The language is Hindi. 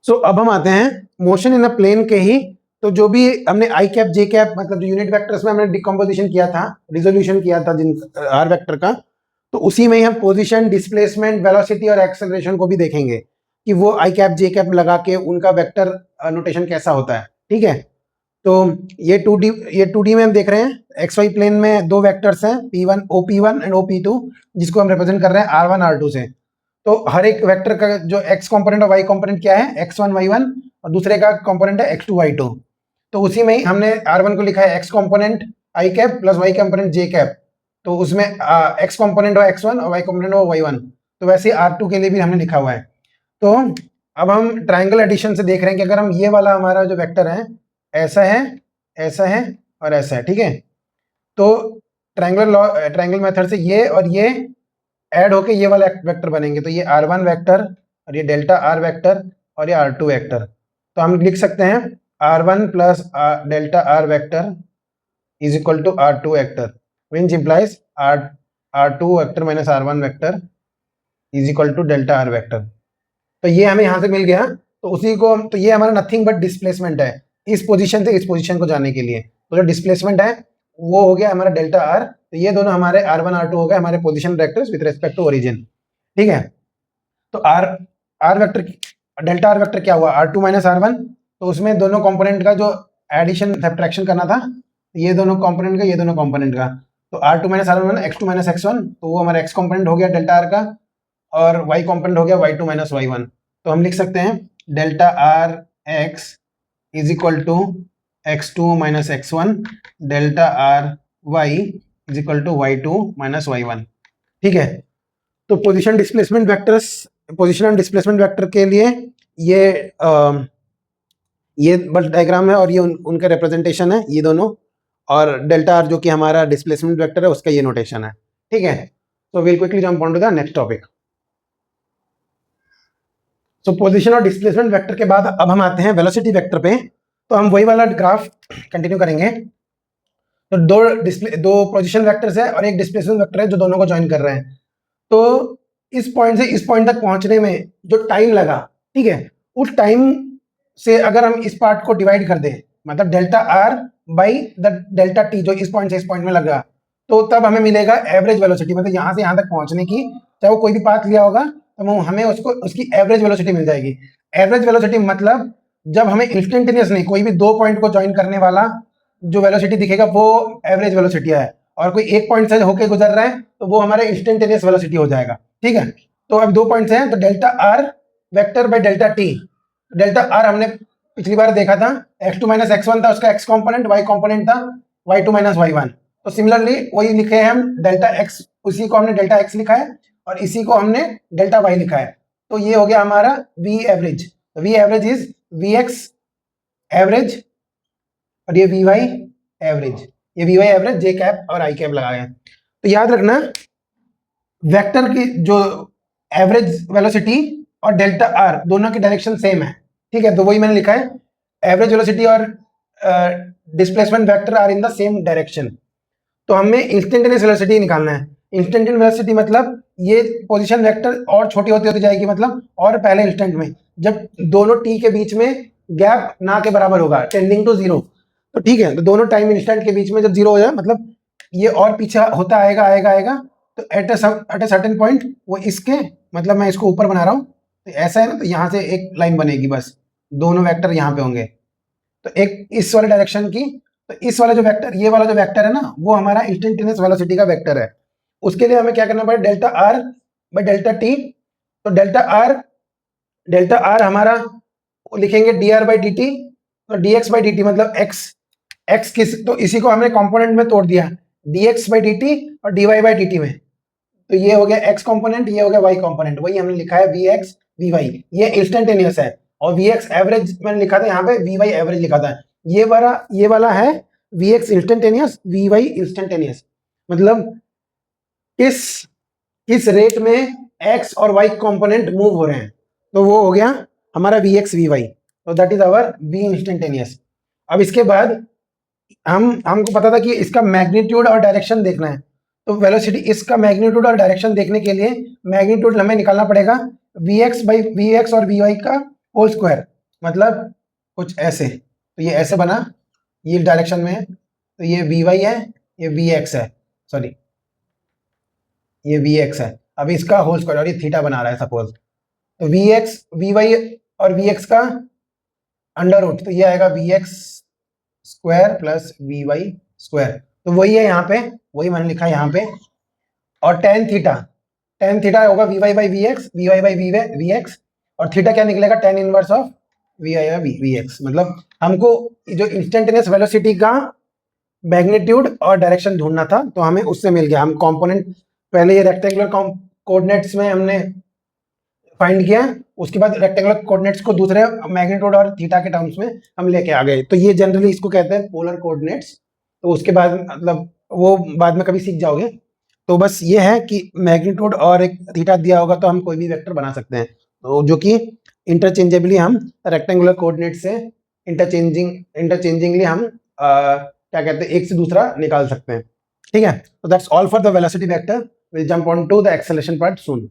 सो अब हम आते हैं मोशन इन अ प्लेन के ही। तो जो भी हमने आई कैप जे कैप मतलब जो यूनिट वेक्टर्स में हमने डिकम्पोजिशन किया था, रिजोल्यूशन किया था जिन आर वेक्टर का, तो उसी में ही हम पोजीशन, डिस्प्लेसमेंट, वेलोसिटी और एक्सेलरेशन को भी देखेंगे कि वो आई कैप जे कैप लगा के उनका वेक्टर नोटेशन कैसा होता है। ठीक है, तो ये 2D में हम देख रहे हैं एक्स वाई प्लेन में दो वेक्टर्स हैं P1 OP1 एंड OP2, जिसको हम रिप्रेजेंट कर रहे हैं R1 R2 से। तो हर एक वेक्टर का जो एक्स कंपोनेंट और वाई कंपोनेंट क्या है, x1 y1, और दूसरे का कंपोनेंट है x2 y2। तो उसी में ही हमने R1 को लिखा है x component i cap plus y component j cap. तो उसमें x कंपोनेंट हो x1 और y कंपोनेंट हो y1। तो वैसे R2 के लिए भी हमने लिखा हुआ है। तो अब हम ट्राइंगल एडिशन से देख रहे हैं कि अगर हम ये वाला हमारा जो वेक्टर है ऐसा है, ऐसा है और ऐसा है, ठीक है, तो ट्राइंगल मेथड से ये और ये ऐड होके ये वाला वेक्टर बनेंगे। तो ये R1 वेक्टर और ये डेल्टा R वेक्टर और ये R2 वेक्टर। तो हम लिख सकते हैं R1 plus delta R vector is equal to R2 vector, which implies R2 vector minus R1 vector is equal to delta R vector. तो ये हमें यहाँ से मिल गया। तो उसी को, तो ये हमारा नथिंग बट डिस्प्लेसमेंट है इस पोजीशन से इस पोजीशन को जाने के लिए। तो जो डिस्प्लेसमेंट है वो हो गया हमारा डेल्टा R। तो ये दोनों हमारे R1 R2 हो गए हमारे position vectors with respect to origin. ठीक है, तो R vector delta R vector क्या हुआ, R2 माइनस R1। तो उसमें दोनों कंपोनेंट का जो एडिशन सब्ट्रैक्शन करना था, ये दोनों कंपोनेंट का, ये दोनों कंपोनेंट का। तो R2 minus R1 x2 minus x1, तो वो हमारा x कंपोनेंट हो गया डेल्टा R का, और y कंपोनेंट हो गया y2 माइनस y1। तो हम लिख सकते हैं delta R x is equal to x2 minus x1 delta R y is equal to y2 minus y1। ठीक है, तो position displacement vectors, position and displacement vector के लिए ये बस डायग्राम है और ये उनका रिप्रेजेंटेशन है ये दोनों, और डेल्टा आर जो कि हमारा डिस्प्लेसमेंट वेक्टर है उसका ये नोटेशन है। ठीक है, तो will quickly jump on to the next topic. So position और डिस्प्लेसमेंट वेक्टर के बाद अब हम आते हैं वेलोसिटी वेक्टर पे। तो हम वही वाला ग्राफ कंटिन्यू करेंगे। तो दो पोजीशन वेक्टर्स है और एक डिस्प्लेसमेंट वेक्टर है जो दोनों को ज्वाइन कर रहे हैं। तो इस पॉइंट से इस पॉइंट तक पहुंचने में जो टाइम लगा, ठीक है, उस टाइम से अगर हम इस पार्ट को डिवाइड कर दें, मतलब delta R by the delta T जो इस पॉइंट से इस पॉइंट में लगा, तो तब हमें मिलेगा एवरेज वेलोसिटी, मतलब यहाँ से यहाँ तक पहुंचने की, चाहे वो कोई भी पाथ लिया होगा तो हमें उसको उसकी एवरेज वेलोसिटी मिल जाएगी। एवरेज वेलोसिटी मतलब जब हमें इंस्टेंटेनियस नहीं, कोई भी दो पॉइंट को ज्वाइन करने वाला जो वेलोसिटी दिखेगा वो एवरेज वेलोसिटी है, और कोई एक पॉइंट से होके गुजर रहा है तो वो हमारे इंस्टेंटेनियस वेलोसिटी हो जाएगा। ठीक है, तो अब दो पॉइंट्स हैं, तो delta are vector by delta T. Delta R हमने पिछली बार देखा था x2 माइनस x1 था, उसका x कंपोनेंट, y कंपोनेंट था y2 माइनस y1। तो सिमिलरली वही लिखे हैं हम डेल्टा x, उसी को हमने डेल्टा x लिखा है और इसी को हमने डेल्टा y लिखा है। तो ये हो गया हमारा v average. v average is vx average और ये vy एवरेज, ये vy एवरेज जे कैप और आई कैप लगाए हैं। तो याद रखना वेक्टर की जो एवरेज वेलोसिटी और डेल्टा आर दोनों की डायरेक्शन सेम है। ठीक है, तो वही मैंने लिखा है एवरेज वेलोसिटी और displacement vector are in the same direction. तो हमें इंस्टेंटेनियस वेलोसिटी निकालना है। इंस्टेंटेनियस वेलोसिटी मतलब ये पोजीशन वेक्टर और छोटी होती जाएगी, मतलब और पहले इंस्टेंट में जब दोनों टी के बीच में गैप ना के बराबर होगा, टेंडिंग टू जीरो। तो ठीक है, तो दोनों टाइम इंस्टेंट के बीच में जब जीरो हो जाए, मतलब ये और पीछे होता आएगा आएगा आएगा, तो एट अ सर्टेन पॉइंट वो इसके, मतलब मैं इसको ऊपर बना रहा हूँ, तो ऐसा है ना, तो यहाँ से एक लाइन बनेगी, बस दोनों वेक्टर यहाँ पे होंगे, तो एक इस वाले डायरेक्शन की। तो इस वाला जो वेक्टर, ये वाला जो वेक्टर है ना, वो हमारा इंस्टेंटेनियस वेलोसिटी का वेक्टर है। उसके लिए हमें क्या करना पड़ेगा, delta R by delta T. तो डेल्टा आर हमारा लिखेंगे D R by D T, तो D X by D T मतलब एक्स किस, तो इसी को हमने कंपोनेंट में तोड़ दिया, D X by D T और D Y by D T में। तो ये हो गया एक्स कंपोनेंट, ये हो गया वाई कंपोनेंट, वही हमने लिखा है वी एक्स वी वाई, ये इंस्टेंटेनियस है। और वी एक्स एवरेज मैंने लिखा था यहाँ पे, वी वाई एवरेज लिखा था। ये वाला है V X instantaneous, V Y instantaneous, मतलब किस रेट में एक्स और वाई कंपोनेंट मूव हो रहे हैं। तो वो हो गया हमारा वी एक्स वी वाई, तो that is our V instantaneous. अब इसके बाद हमको पता था कि इसका मैग्नीट्यूड और डायरेक्शन देखना है। तो वेलोसिटी, इसका मैग्नीट्यूड और डायरेक्शन देखने के लिए मैग्नीट्यूड हमें निकालना पड़ेगा वी एक्स और वी वाई का होल स्क्वायर। मतलब कुछ ऐसे, तो ये ऐसे बना, ये डायरेक्शन में है, तो ये वी वाई है, ये वी एक्स है, सॉरी ये वी एक्स है। अब इसका होल स्क्वायर, और ये थीटा बना रहा है सपोज, तो वी एक्स वी वाई और वी एक्स का अंडर रूट, तो ये आएगा V X square plus V Y square, तो वही है यहाँ पे, वही मैंने लिखा है यहाँ पे। और टेन थीटा होगा V Y by V X, V Y by V X, और थीटा क्या निकलेगा, tan inverse of V I by V X. मतलब हमको जो इंस्टेंटेनियस वेलोसिटी का मैग्नीट्यूड और डायरेक्शन ढूंढना था, तो हमें उससे मिल गया। हम कंपोनेंट पहले ये रेक्टेंगुलर कोऑर्डिनेट्स में हमने फाइंड किया, उसके बाद रेक्टेंगुलर कोऑर्डिनेट्स को दूसरे मैग्नीट्यूड और थीटा के टर्म्स में हम लेके आ गए। तो ये जनरली इसको कहते हैं पोलर कोऑर्डिनेट्स। तो उसके बाद मतलब वो बाद में कभी सीख जाओगे। तो बस ये है कि मैग्नीट्यूड और एक थीटा दिया होगा तो हम कोई भी वेक्टर बना सकते हैं, तो जो कि इंटरचेंजेबली हम रेक्टेंगुलर कोऑर्डिनेट से इंटरचेंजिंगली हम क्या कहते हैं, एक से दूसरा निकाल सकते हैं। ठीक है, तो that's all for the velocity vector. Will jump on to the acceleration part soon.